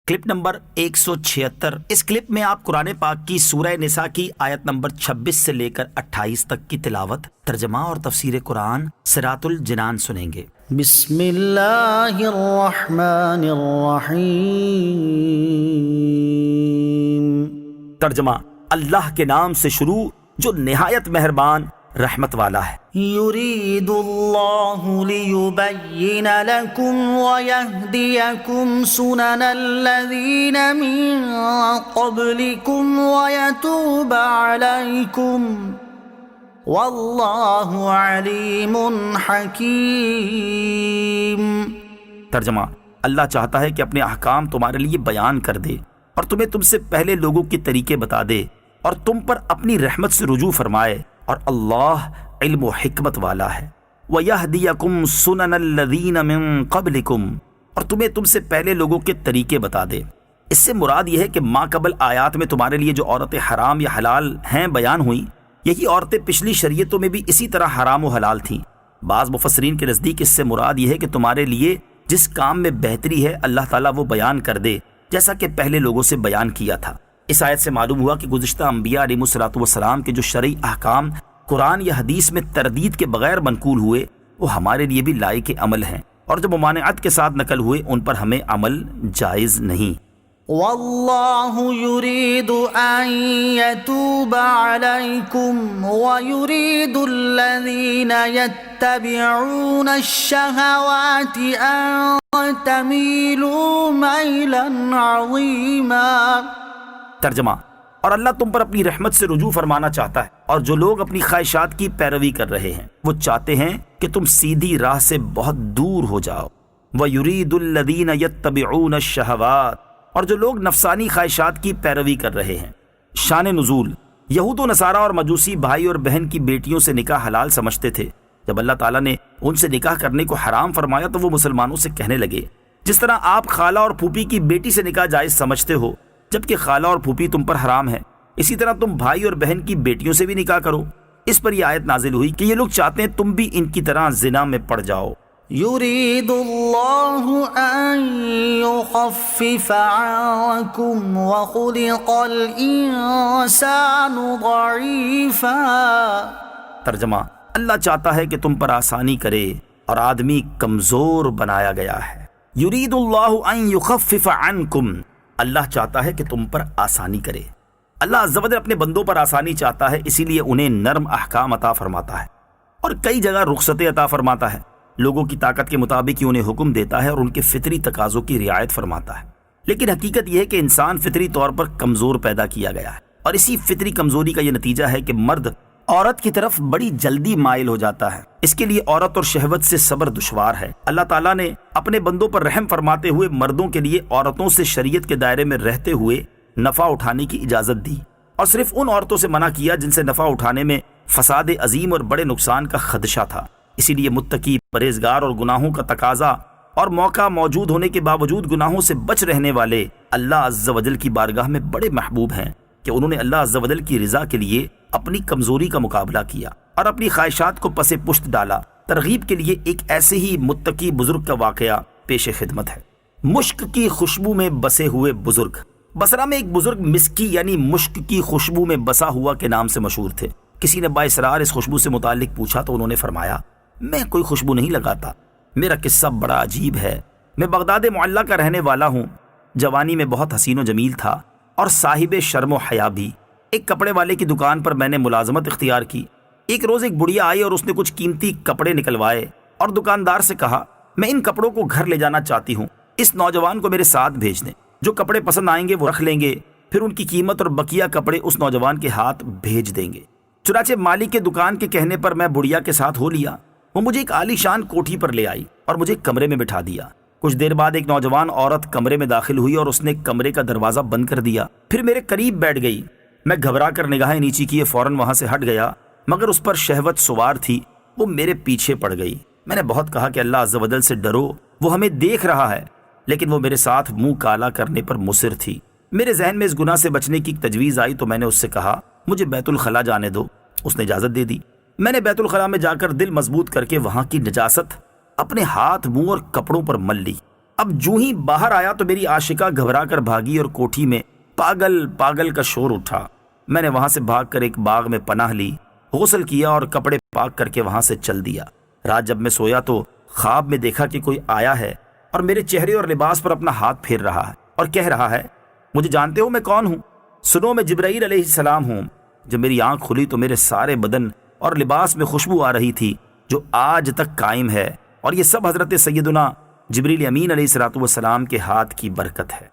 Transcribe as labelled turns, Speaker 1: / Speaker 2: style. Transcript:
Speaker 1: Clip number 176۔ اس clip میں آپ قرآن پاک کی سورہ نساء کی آیت نمبر 26 سے لے کر 28 تک کی تلاوت، ترجمہ اور تفسیر قرآن صراط الجنان سنیں گے۔
Speaker 2: بسم اللہ الرحمن الرحیم۔
Speaker 1: ترجمہ: اللہ کے نام سے شروع جو نہایت مہربان رحمت والا ہے۔
Speaker 2: یرید اللہ لیبین لکم ویہدیکم سنن الذین من قبلکم ویتوب علیکم واللہ علیم حکیم۔
Speaker 1: ترجمہ: اللہ چاہتا ہے کہ اپنے احکام تمہارے لیے بیان کر دے اور تمہیں تم سے پہلے لوگوں کے طریقے بتا دے اور تم پر اپنی رحمت سے رجوع فرمائے، اور اللہ علم و حکمت والا ہے۔ وَيَهْدِيَكُمْ سُنَنَ الَّذِينَ مِن قَبْلِكُمْ، اور تمہیں تم سے پہلے لوگوں کے طریقے بتا دے۔ اس سے مراد یہ ہے کہ ما قبل آیات میں تمہارے لیے جو عورتیں حرام یا حلال ہیں بیان ہوئیں، یہی عورتیں پچھلی شریعتوں میں بھی اسی طرح حرام و حلال تھیں۔ بعض مفسرین کے نزدیک اس سے مراد یہ ہے کہ تمہارے لیے جس کام میں بہتری ہے اللہ تعالیٰ وہ بیان کر دے، جیسا کہ پہلے لوگوں سے بیان کیا تھا۔ اس آیت سے معلوم ہوا کہ گزشتہ انبیاء علیہ الصلوۃ والسلام کے جو شرعی احکام قرآن یا حدیث میں تردید کے بغیر منقول ہوئے، وہ ہمارے لیے بھی لائق عمل ہیں، اور جو ممانعت کے ساتھ نقل ہوئے ان پر ہمیں عمل جائز نہیں۔
Speaker 2: واللہ یرید ان یتوب علیکم ویرید الذین یتبعون الشہوات ان تمیلوا میلا عظیما۔
Speaker 1: ترجمہ: اور اللہ تم پر اپنی رحمت سے رجوع فرمانا چاہتا ہے، اور جو لوگ اپنی خواہشات کی پیروی کر رہے ہیں وہ چاہتے ہیں کہ تم سیدھی راہ سے بہت دور ہو جاؤ۔ وَيُرِيدُ الَّذِينَ يَتَّبِعُونَ الشَّهَوَاتِ، اور جو لوگ نفسانی خواہشات کی پیروی کر رہے ہیں۔ شان نزول: یہود و نصارہ اور مجوسی بھائی اور بہن کی بیٹیوں سے نکاح حلال سمجھتے تھے۔ جب اللہ تعالیٰ نے ان سے نکاح کرنے کو حرام فرمایا تو وہ مسلمانوں سے کہنے لگے، جس طرح آپ خالہ اور پھوپھی کی بیٹی سے نکاح جائز سمجھتے ہو جبکہ خالہ اور پھوپھی تم پر حرام ہے، اسی طرح تم بھائی اور بہن کی بیٹیوں سے بھی نکاح کرو۔ اس پر یہ آیت نازل ہوئی کہ یہ لوگ چاہتے ہیں تم بھی ان کی طرح زنا میں پڑ جاؤ۔
Speaker 2: یرید اللہ ان یخفف عنکم وخلق الانسان ضعیفا۔
Speaker 1: ترجمہ: اللہ چاہتا ہے کہ تم پر آسانی کرے اور آدمی کمزور بنایا گیا ہے۔ یرید اللہ ان یخفف عنکم، اللہ چاہتا ہے کہ تم پر آسانی کرے۔ اللہ عز و جل اپنے بندوں پر آسانی چاہتا ہے، اسی لیے انہیں نرم احکام عطا فرماتا ہے اور کئی جگہ رخصتیں عطا فرماتا ہے۔ لوگوں کی طاقت کے مطابق ہی انہیں حکم دیتا ہے اور ان کے فطری تقاضوں کی رعایت فرماتا ہے۔ لیکن حقیقت یہ ہے کہ انسان فطری طور پر کمزور پیدا کیا گیا ہے، اور اسی فطری کمزوری کا یہ نتیجہ ہے کہ مرد عورت کی طرف بڑی جلدی مائل ہو جاتا ہے۔ اس کے لیے عورت اور شہوت سے صبر دشوار ہے۔ اللہ تعالیٰ نے اپنے بندوں پر رحم فرماتے ہوئے مردوں کے لیے عورتوں سے شریعت کے دائرے میں رہتے ہوئے نفع اٹھانے کی اجازت دی، اور صرف ان عورتوں سے منع کیا جن سے نفع اٹھانے میں فساد عظیم اور بڑے نقصان کا خدشہ تھا۔ اسی لیے متقی، پرہیزگار اور گناہوں کا تقاضا اور موقع موجود ہونے کے باوجود گناہوں سے بچ رہنے والے اللہ عز و جل کی بارگاہ میں بڑے محبوب ہیں کہ انہوں نے اللہ عز و جل کی رضا کے لیے اپنی کمزوری کا مقابلہ کیا اور اپنی خواہشات کو پس پشت ڈالا۔ ترغیب کے لیے ایک ایسے ہی متقی بزرگ کا واقعہ پیش خدمت ہے۔ مشک کی خوشبو میں بسے ہوئے بزرگ۔ بصرہ میں ایک بزرگ مسکی یعنی مشک کی خوشبو میں بسا ہوا کے نام سے مشہور تھے۔ کسی نے بااصرار اس خوشبو سے متعلق پوچھا تو انہوں نے فرمایا، میں کوئی خوشبو نہیں لگاتا، میرا قصہ بڑا عجیب ہے۔ میں بغداد معلیٰ کا رہنے والا ہوں۔ جوانی میں بہت حسین و جمیل تھا اور صاحب شرم و حیا بھی۔ ایک کپڑے والے کی دکان پر میں نے ملازمت اختیار کی۔ ایک روز ایک بڑھیا آئی اور اس نے کچھ قیمتی کپڑے نکلوائے اور دکاندار سے کہا، میں ان کپڑوں کو گھر لے جانا چاہتی ہوں، اس نوجوان کو میرے ساتھ بھیج دیں، جو کپڑے پسند آئیں گے وہ رکھ لیں گے، پھر ان کی قیمت اور بقیہ کپڑے اس نوجوان کے ہاتھ بھیج دیں گے۔ چنانچہ مالک کے دکان کے کہنے پر میں بڑھیا کے ساتھ ہو لیا۔ وہ مجھے ایک عالی شان کوٹھی پر لے آئی اور مجھے کمرے میں بٹھا دیا۔ کچھ دیر بعد ایک نوجوان عورت کمرے میں داخل ہوئی اور اس نے کمرے کا دروازہ بند کر دیا، پھر میرے قریب بیٹھ گئی۔ میں گھبرا کر نگاہیں نیچی کیے فوراً وہاں سے ہٹ گیا، مگر اس پر شہوت سوار تھی، وہ میرے پیچھے پڑ گئی۔ میں نے بہت کہا کہ اللہ عز و جل سے ڈرو، وہ ہمیں دیکھ رہا ہے، لیکن وہ میرے ساتھ منہ کالا کرنے پر مصر تھی۔ میرے ذہن میں اس گناہ سے بچنے کی تجویز آئی تو میں نے اس سے کہا، مجھے بیت الخلاء جانے دو۔ اس نے اجازت دے دی۔ میں نے بیت الخلاء میں جا کر دل مضبوط کر کے وہاں کی نجاست اپنے ہاتھ، منہ اور کپڑوں پر مل لی۔ اب جو ہی باہر آیا تو میری عاشقہ گھبرا کر بھاگی اور کوٹھی میں پاگل پاگل کا شور اٹھا۔ میں نے وہاں سے بھاگ کر ایک باغ میں پناہ لی، غسل کیا اور کپڑے پاک کر کے وہاں سے چل دیا۔ رات جب میں سویا تو خواب میں دیکھا کہ کوئی آیا ہے اور میرے چہرے اور لباس پر اپنا ہاتھ پھیر رہا ہے اور کہہ رہا ہے، مجھے جانتے ہو میں کون ہوں؟ سنو، میں جبرائیل علیہ السلام ہوں۔ جب میری آنکھ کھلی تو میرے سارے بدن اور لباس میں خوشبو آ رہی تھی جو آج تک قائم ہے، اور یہ سب حضرت سیدنا جبریل امین علیہ السلام کے ہاتھ کی برکت ہے۔